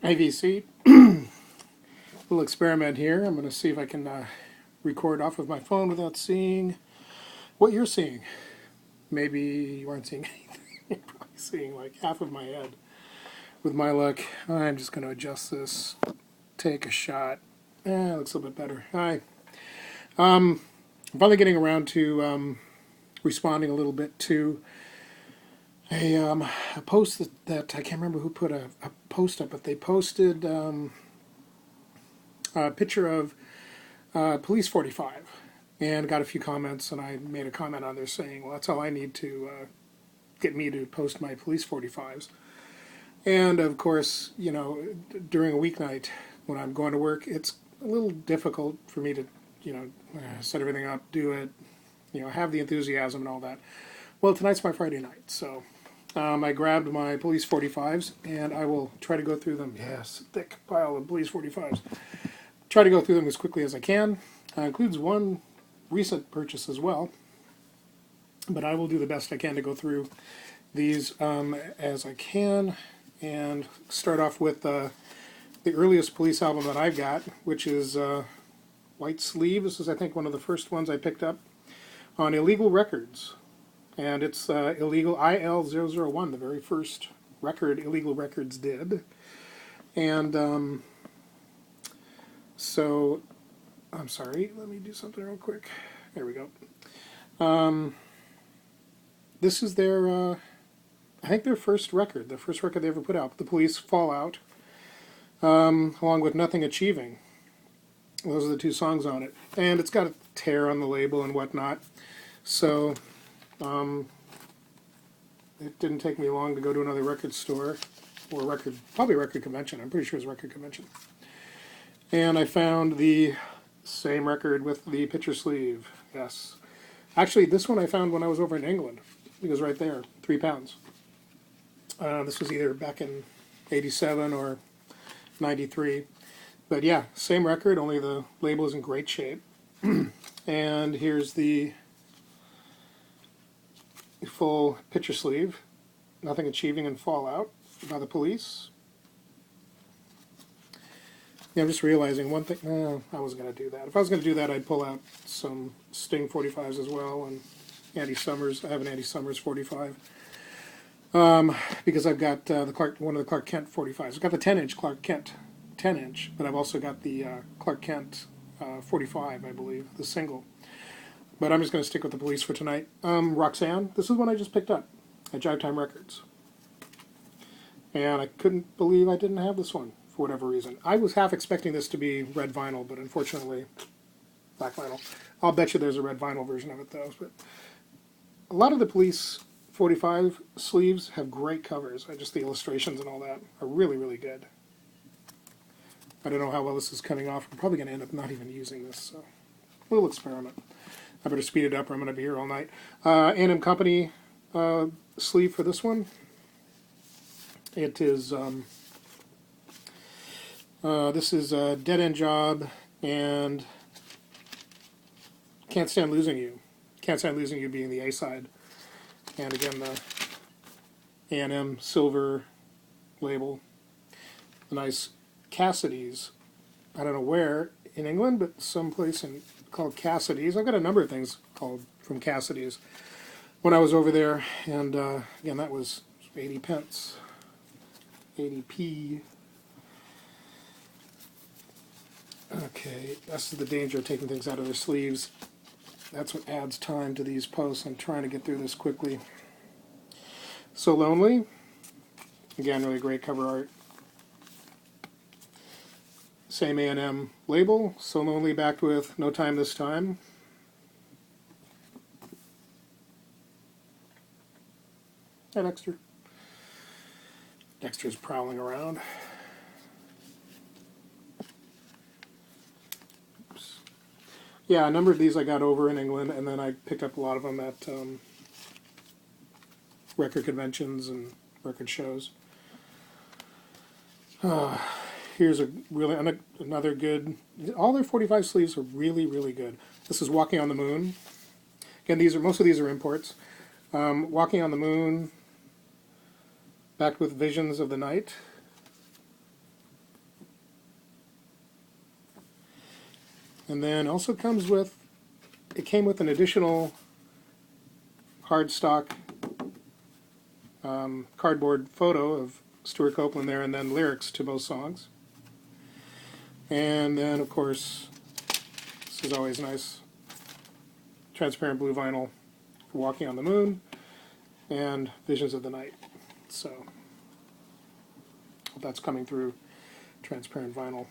AVC. Little experiment here. I'm going to see if I can record off of my phone without seeing what you're seeing. Maybe you aren't seeing anything. You're probably seeing like half of my head. With my luck, I'm just going to adjust this. Take a shot. It looks a little bit better. Hi. I'm finally getting around to responding a little bit to a post that I can't remember who put a post up, but they posted a picture of Police 45 and got a few comments, and I made a comment on there saying, well, that's all I need to get me to post my Police 45s. And of course, you know, during a weeknight when I'm going to work, it's a little difficult for me to, you know, set everything up, do it, you know, have the enthusiasm and all that. Well, tonight's my Friday night, so I grabbed my Police 45s, and I will try to go through them. Yes, thick pile of Police 45s. Try to go through them as quickly as I can. Includes one recent purchase as well, but I will do the best I can to go through these as I can, and start off with the earliest Police album that I've got, which is White Sleeve. This is, I think, one of the first ones I picked up on Illegal Records. And it's Illegal IL001, the very first record Illegal Records did. And so, I'm sorry, let me do something real quick. There we go. This is their, I think their first record, the first record they ever put out, The Police Fallout, along with Nothing Achieving. Those are the two songs on it. And it's got a tear on the label and whatnot. So, it didn't take me long to go to another record store, or probably a record convention. I'm pretty sure it was a record convention. And I found the same record with the picture sleeve. Yes. Actually, this one I found when I was over in England. It was right there, £3. This was either back in 87 or 93. But yeah, same record, only the label is in great shape. And here's the full picture sleeve, Nothing Achieving and Fallout by the Police. Yeah, I'm just realizing one thing. No, I wasn't going to do that. If I was going to do that, I'd pull out some Sting 45s as well, and Andy Summers. I have an Andy Summers 45. Because I've got one of the Clark Kent 45s. I've got the 10-inch Clark Kent 10-inch, but I've also got the Clark Kent 45, I believe, the single. But I'm just going to stick with the Police for tonight. Roxanne, this is one I just picked up at Jive Time Records. And I couldn't believe I didn't have this one for whatever reason. I was half expecting this to be red vinyl, but unfortunately, black vinyl. I'll bet you there's a red vinyl version of it, though. But a lot of the Police 45 sleeves have great covers. Just the illustrations and all that are really, really good. I don't know how well this is coming off. I'm probably going to end up not even using this, so a little experiment. I better speed it up or I'm going to be here all night. A&M Company sleeve for this one. It is, this is a Dead End Job and Can't Stand Losing You. Can't Stand Losing You being the A-side. And again, the A&M silver label. A nice Cassidy's. I don't know where in England, but someplace called Cassidy's. I've got a number of things called from Cassidy's when I was over there. And again, that was 80 pence. 80p. Okay, that's the danger of taking things out of their sleeves. That's what adds time to these posts. I'm trying to get through this quickly. So Lonely. Again, really great cover art. Same A&M label. So Lonely backed with No Time This Time. Hi, Dexter. Dexter's prowling around. Oops. Yeah, a number of these I got over in England, and then I picked up a lot of them at record conventions and record shows. Here's a really another good. All their 45 sleeves are really, really good. This is Walking on the Moon. Again, most of these are imports. Walking on the Moon. Back with Visions of the Night. And then also comes with, it came with an additional hardstock cardboard photo of Stuart Copeland there, and then lyrics to both songs. And then, of course, this is always nice, transparent blue vinyl for Walking on the Moon and Visions of the Night. So that's coming through transparent vinyl.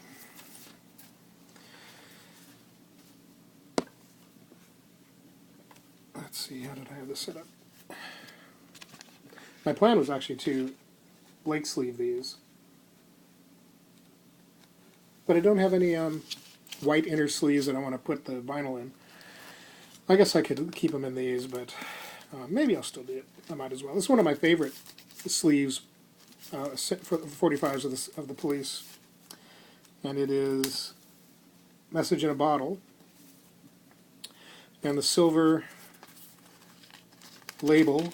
Let's see, how did I have this set up? My plan was actually to Blake sleeve these, but I don't have any white inner sleeves that I want to put the vinyl in. I guess I could keep them in these, but maybe I'll still do it. I might as well. This is one of my favorite sleeves for the 45s of the Police, and it is Message in a Bottle, and the silver label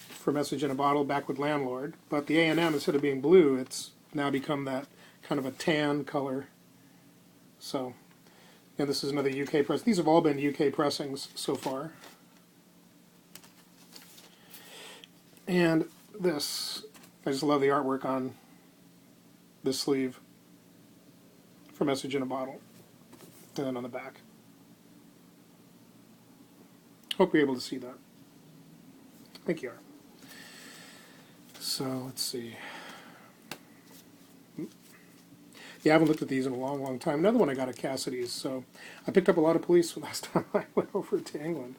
for Message in a Bottle back with Landlord, but the A&M, instead of being blue, it's now become that kind of a tan color. So, and this is another UK press. These have all been UK pressings so far. And this, I just love the artwork on this sleeve for Message in a Bottle, and then on the back. Hope you're able to see that. I think you are. So, let's see. Yeah, I haven't looked at these in a long, long time. Another one I got at Cassidy's. So, I picked up a lot of Police last time I went over to England.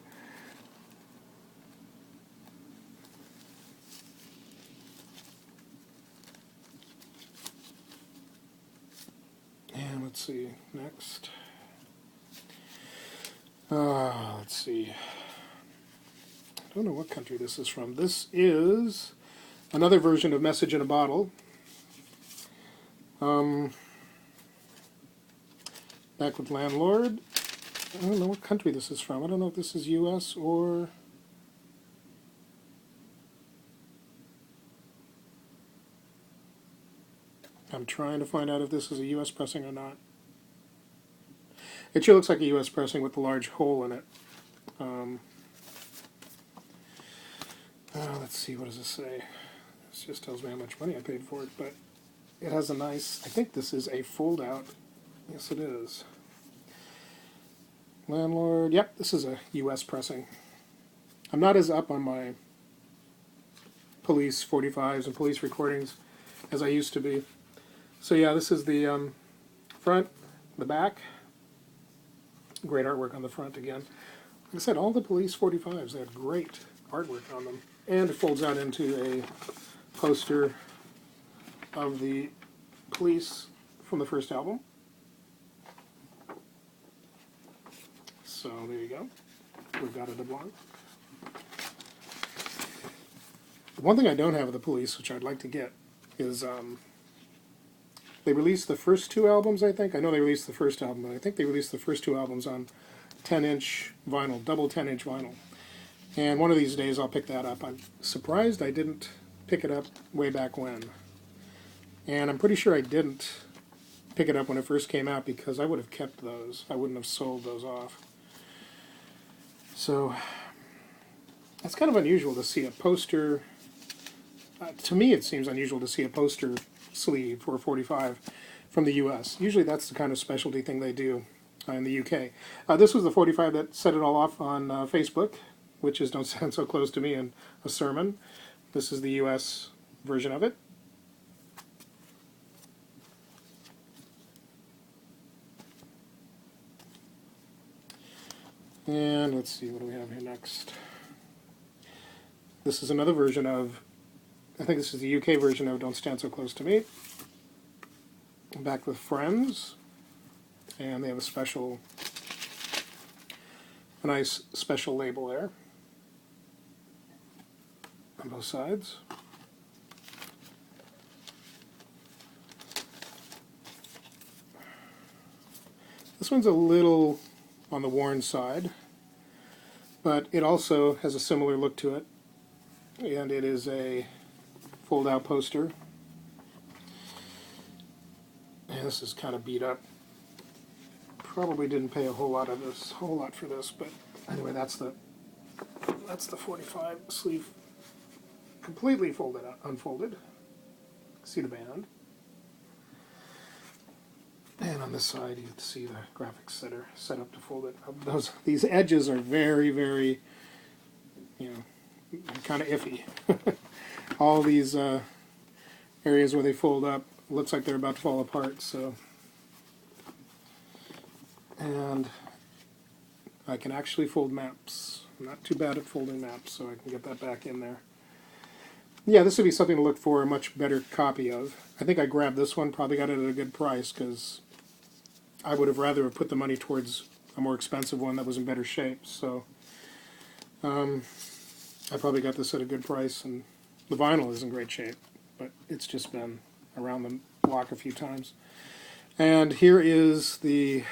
And let's see, next. Let's see. I don't know what country this is from. This is another version of Message in a Bottle. Back with Landlord. I don't know what country this is from. I don't know if this is US or... I'm trying to find out if this is a US pressing or not. It sure looks like a US pressing with the large hole in it. Let's see, what does this say? This just tells me how much money I paid for it, but it has a nice, I think this is a fold-out. Yes, it is. Landlord, yep, this is a US pressing. I'm not as up on my Police 45s and Police recordings as I used to be. So yeah, this is the front, the back. Great artwork on the front again. Like I said, all the Police 45s, they had great artwork on them. And it folds out into a poster of the Police from the first album. So there you go. We've got a double. One thing I don't have of the Police, which I'd like to get, is they released the first two albums, I think. I know they released the first album, but I think they released the first two albums on 10-inch vinyl, double 10-inch vinyl. And one of these days I'll pick that up. I'm surprised I didn't pick it up way back when. And I'm pretty sure I didn't pick it up when it first came out because I would have kept those. I wouldn't have sold those off. So, it's kind of unusual to see a poster. To me, it seems unusual to see a poster sleeve for a 45 from the US. Usually that's the kind of specialty thing they do in the UK. This was the 45 that set it all off on Facebook, which is Don't Stand So Close to Me and a sermon. This is the US version of it. And let's see, what do we have here next? This is another version of, I think this is the UK version of Don't Stand So Close to Me. Back with Friends. And they have a nice special label there on both sides. This one's a little on the worn side, but it also has a similar look to it, and it is a fold-out poster. And this is kind of beat up Probably didn't pay a whole lot for this, but anyway, that's the 45 sleeve, completely folded out, unfolded. See the band. And on this side, you can see the graphics that are set up to fold it. These edges are very, very, kind of iffy. All these areas where they fold up, looks like they're about to fall apart. So, and I can actually fold maps. I'm not too bad at folding maps, so I can get that back in there. Yeah, this would be something to look for a much better copy of. I think I grabbed this one, probably got it at a good price, because I would have rather have put the money towards a more expensive one that was in better shape. So I probably got this at a good price, and the vinyl is in great shape, but it's just been around the block a few times. And here is I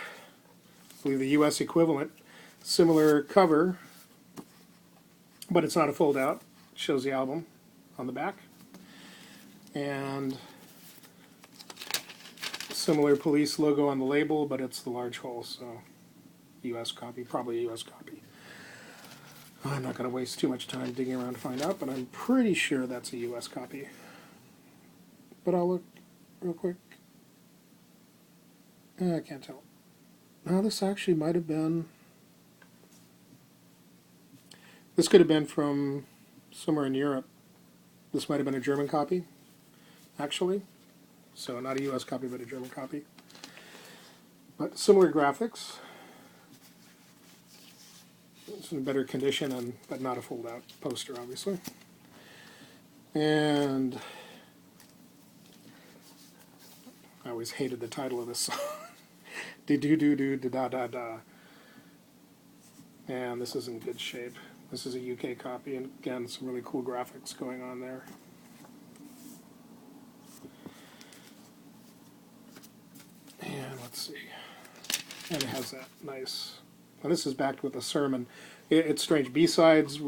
believe the US equivalent, similar cover, but it's not a fold out. It shows the album on the back, and similar police logo on the label, but it's the large hole, so US copy, probably a US copy. I'm not going to waste too much time digging around to find out, but I'm pretty sure that's a US copy. But I'll look real quick. I can't tell. No, this actually might have been... This could have been from somewhere in Europe. This might have been a German copy, actually. So not a US copy, but a German copy. But similar graphics. It's in better condition, but not a fold-out poster, obviously. And I always hated the title of this song. Da-da-da-da. And this is in good shape. This is a UK copy, and again, some really cool graphics going on there. And let's see. And it has that nice... And this is backed with a sermon. It's strange. B-sides,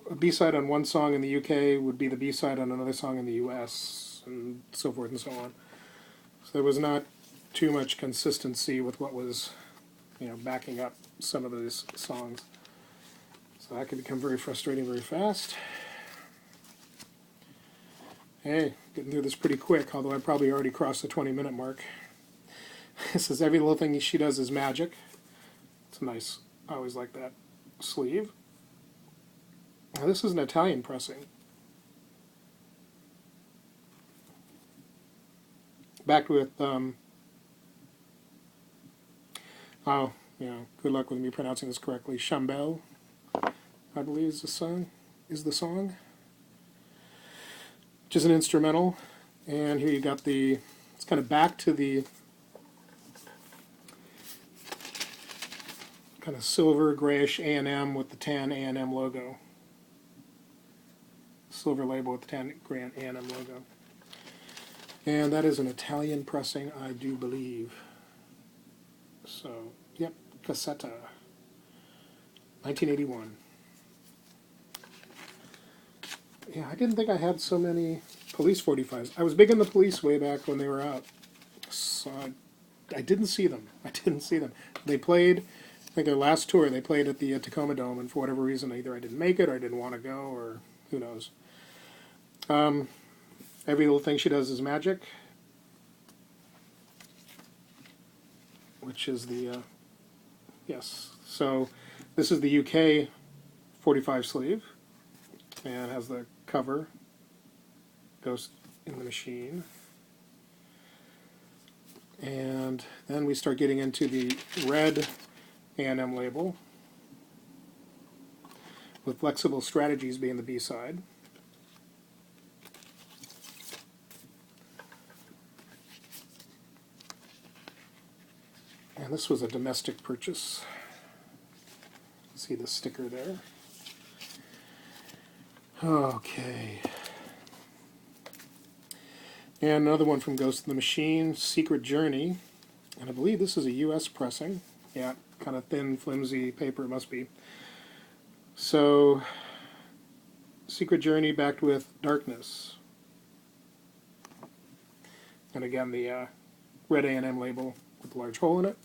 a B-side on one song in the UK would be the B-side on another song in the US, and so forth and so on. So there was not too much consistency with what was, backing up some of these songs. So that could become very frustrating very fast. Hey, getting through this pretty quick, although I probably already crossed the 20-minute mark. It says every little thing she does is magic. It's nice. I always like that sleeve. Now this is an Italian pressing. Backed with, good luck with me pronouncing this correctly. Chambel, I believe is the song. Which is an instrumental. And here you got it's kind of back to the kind of silver grayish A&M with the tan A&M logo. Silver label with the tan A&M logo. And that is an Italian pressing, I do believe. So, yep, Cassetta. 1981. Yeah, I didn't think I had so many Police 45s. I was big in the Police way back when they were out. So I didn't see them. They played... I think their last tour, they played at the Tacoma Dome, and for whatever reason, either I didn't make it, or I didn't want to go, or who knows. Every little thing she does is magic, which is the, yes. So this is the UK 45 sleeve, and has the cover, Ghost in the Machine. And then we start getting into the red A&M label, with Flexible Strategies being the B-side. And this was a domestic purchase. See the sticker there. Okay. And another one from Ghost in the Machine, Secret Journey. And I believe this is a US pressing. Yeah, kind of thin, flimsy paper it must be. So, Secret Journey backed with Darkness. And again, the red A&M label with a large hole in it.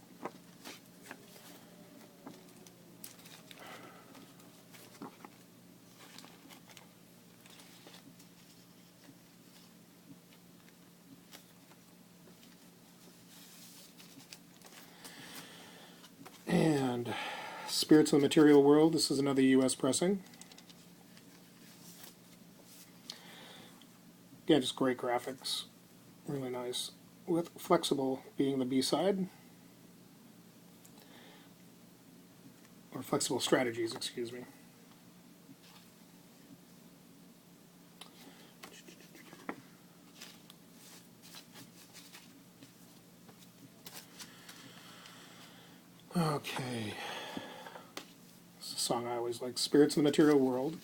Spirits of the Material World. This is another U.S. pressing. Again, just great graphics. Really nice. With Flexible being the B-side. Or Flexible Strategies, excuse me. Okay. This is a song I always like. Spirits of the Material World.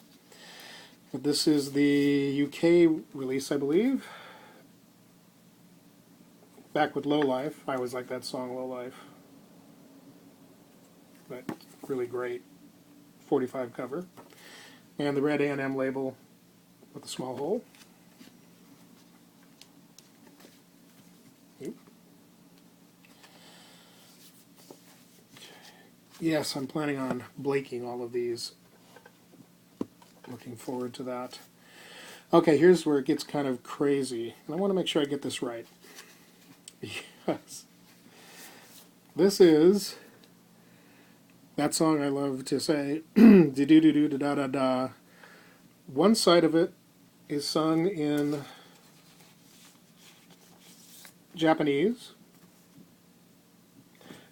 But this is the UK release, I believe. Back with Low Life. I always like that song, Low Life. But really great 45 cover. And the red A&M label with the small hole. Oop. Yes, I'm planning on blaking all of these. Looking forward to that. Okay, here's where it gets kind of crazy. And I want to make sure I get this right. Yes. This is that song I love to say, do-do-do-do-da-da-da. One side of it is sung in Japanese.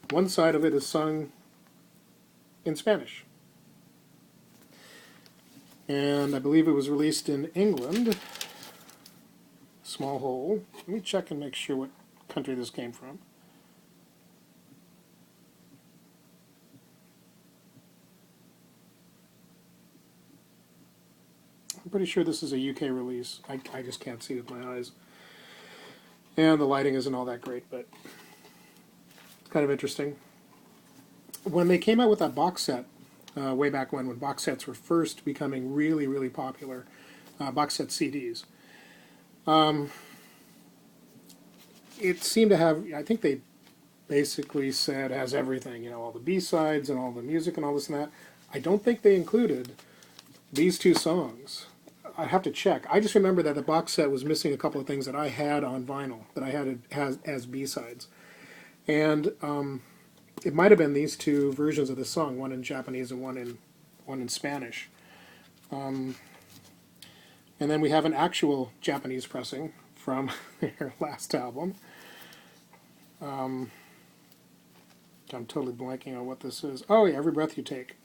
One side of it is sung in Spanish. And I believe it was released in England. Small hole. Let me check and make sure what country this came from. I'm pretty sure this is a UK release. I just can't see it with my eyes. And the lighting isn't all that great, but it's kind of interesting. When they came out with that box set, way back when box sets were first becoming really, really popular, box set CDs, it seemed to have, I think they basically said it has everything, you know, all the B-sides and all the music and all this and that. I don't think they included these two songs. I have to check. I just remember that the box set was missing a couple of things that I had on vinyl, that I had as B-sides. And it might have been these two versions of the song, one in Japanese and one in Spanish. And then we have an actual Japanese pressing from their last album. I'm totally blanking on what this is. Oh yeah, Every Breath You Take.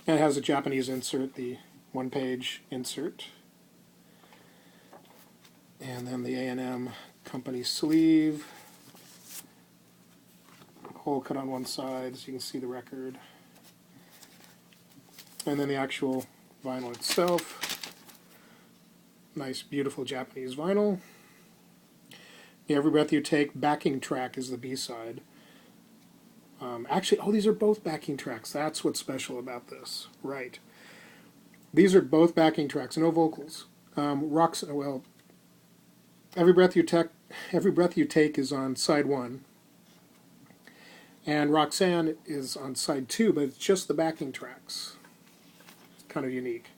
And it has a Japanese insert, the one-page insert. And then the A&M company sleeve. Hole cut on one side so you can see the record. And then the actual vinyl itself. Nice, beautiful Japanese vinyl. The Every Breath You Take backing track is the B-side. Actually, oh, these are both backing tracks. That's what's special about this. Right. These are both backing tracks, no vocals. Well, Every Breath You Take is on side 1. And Roxanne is on side 2, but it's just the backing tracks. It's kind of unique.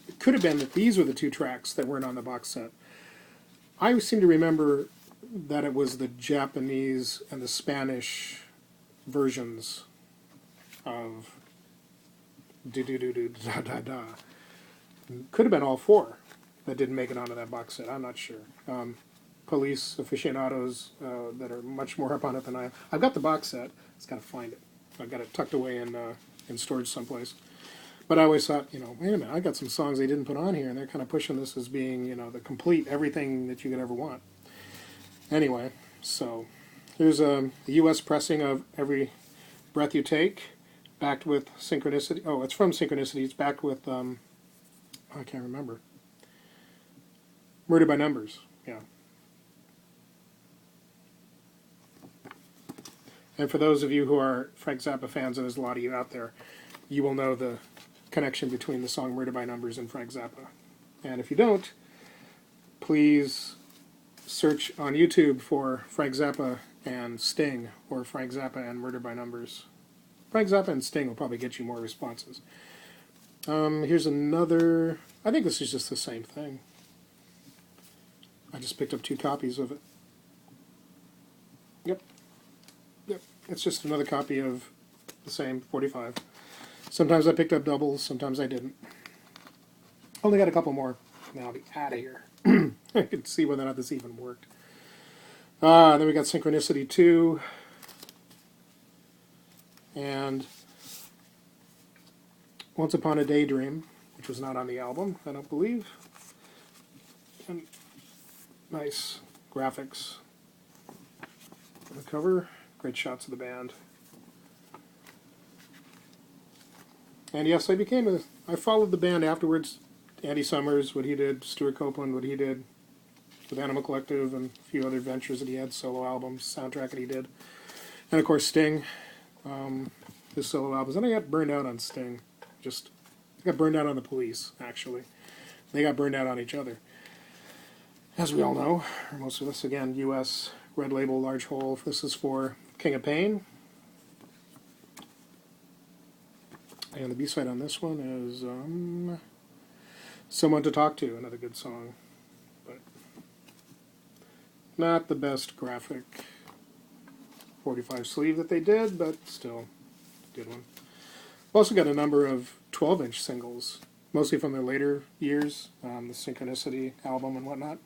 It could have been that these were the two tracks that weren't on the box set. I seem to remember that it was the Japanese and the Spanish versions of do-do-do-do-da-da-da. Could have been all four that didn't make it onto that box set. I'm not sure. Police aficionados that are much more up on it than I am. I've got the box set. Just got to find it. I've got it tucked away in storage someplace. But I always thought, you know, wait a minute, I got some songs they didn't put on here, and they're kind of pushing this as being, you know, the complete everything that you could ever want. Anyway, so here's a U.S. pressing of Every Breath You Take, backed with Synchronicity. Oh, it's from Synchronicity. It's backed with, I can't remember. Murder by Numbers, yeah. And for those of you who are Frank Zappa fans, and there's a lot of you out there, you will know the connection between the song Murder by Numbers and Frank Zappa. And if you don't, please search on YouTube for Frank Zappa and Sting, or Frank Zappa and Murder by Numbers. Frank Zappa and Sting will probably get you more responses. Here's another. I think this is just the same thing. I just picked up 2 copies of it. Yep. It's just another copy of the same 45. Sometimes I picked up doubles, sometimes I didn't. Only got a couple more. Now I'll be out of here. I can see whether or not this even worked. Then we got Synchronicity 2. And Once Upon a Daydream, which was not on the album, I don't believe. And nice graphics on the cover. Great shots of the band. And yes, I followed the band afterwards. Andy Summers, what he did, Stuart Copeland, what he did with Animal Collective, and a few other ventures that he had, solo albums, soundtrack that he did. And of course Sting, his solo albums. And I got burned out on Sting. I got burned out on the Police, actually. They got burned out on each other. As we all know, or most of us, again, U.S. Red Label, Large Hole. This is for King of Pain. And the B-side on this one is Someone to Talk To, another good song. But not the best graphic 45 sleeve that they did, but still a good one. Also got a number of 12-inch singles, mostly from their later years, the Synchronicity album and whatnot.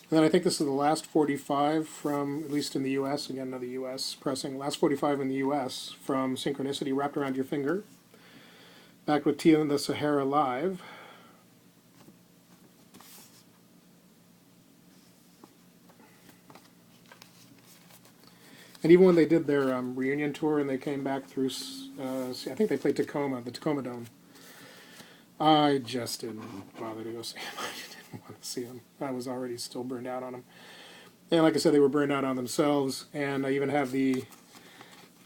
And then I think this is the last 45 from, at least in the U.S., again, another U.S. pressing, last 45 in the U.S. from Synchronicity, Wrapped Around Your Finger. Back with Tia and the Sahara Live. And even when they did their reunion tour and they came back through, I think they played Tacoma, the Tacoma Dome. I just didn't bother to go see them. I didn't want to see them. I was already still burned out on them. And like I said, they were burned out on themselves. And I even have the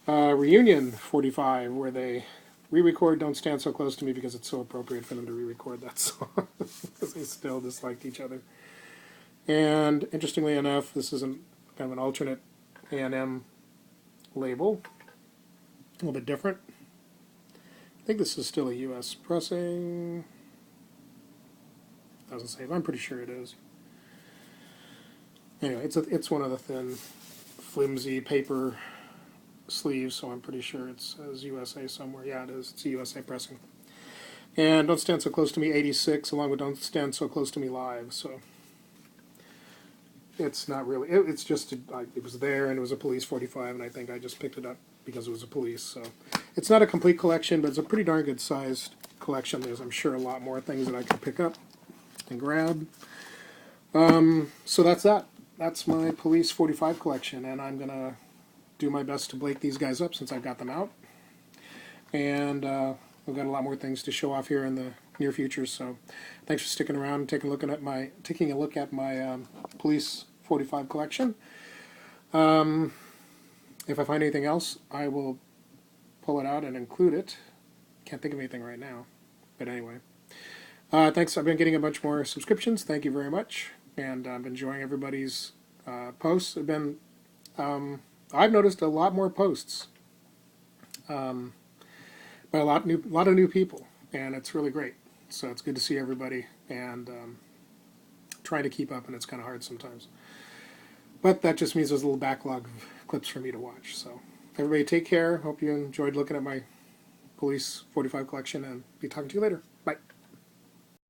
reunion 45 where they re-record Don't Stand So Close to Me because it's so appropriate for them to re-record that song because they still disliked each other. And interestingly enough, this is kind of an alternate A&M label, a little bit different. I think this is still a U.S. pressing. Doesn't say, but I'm pretty sure it is. Anyway, it's one of the thin, flimsy paper sleeves, so I'm pretty sure it says USA somewhere. Yeah, it is. It's a USA pressing. And Don't Stand So Close to Me 86, along with Don't Stand So Close to Me Live. So it's not really. It's just it was there, and it was a Police 45, and I think I just picked it up because it was a Police. So it's not a complete collection, but it's a pretty darn good sized collection. There's, I'm sure, a lot more things that I could pick up and grab. So that's that. That's my Police 45 collection, and I'm gonna do my best to break these guys up since I've got them out. And we've got a lot more things to show off here in the near future. So thanks for sticking around and taking a look at my Police 45 collection. If I find anything else, I will pull it out and include it. Can't think of anything right now, but anyway. Thanks. I've been getting a bunch more subscriptions. Thank you very much, and I'm enjoying everybody's posts. I've noticed a lot more posts by a lot of new people, and it's really great. So it's good to see everybody, and trying to keep up, and it's kind of hard sometimes. But that just means there's a little backlog of clips for me to watch. So everybody take care. Hope you enjoyed looking at my Police 45 collection, and be talking to you later. Bye.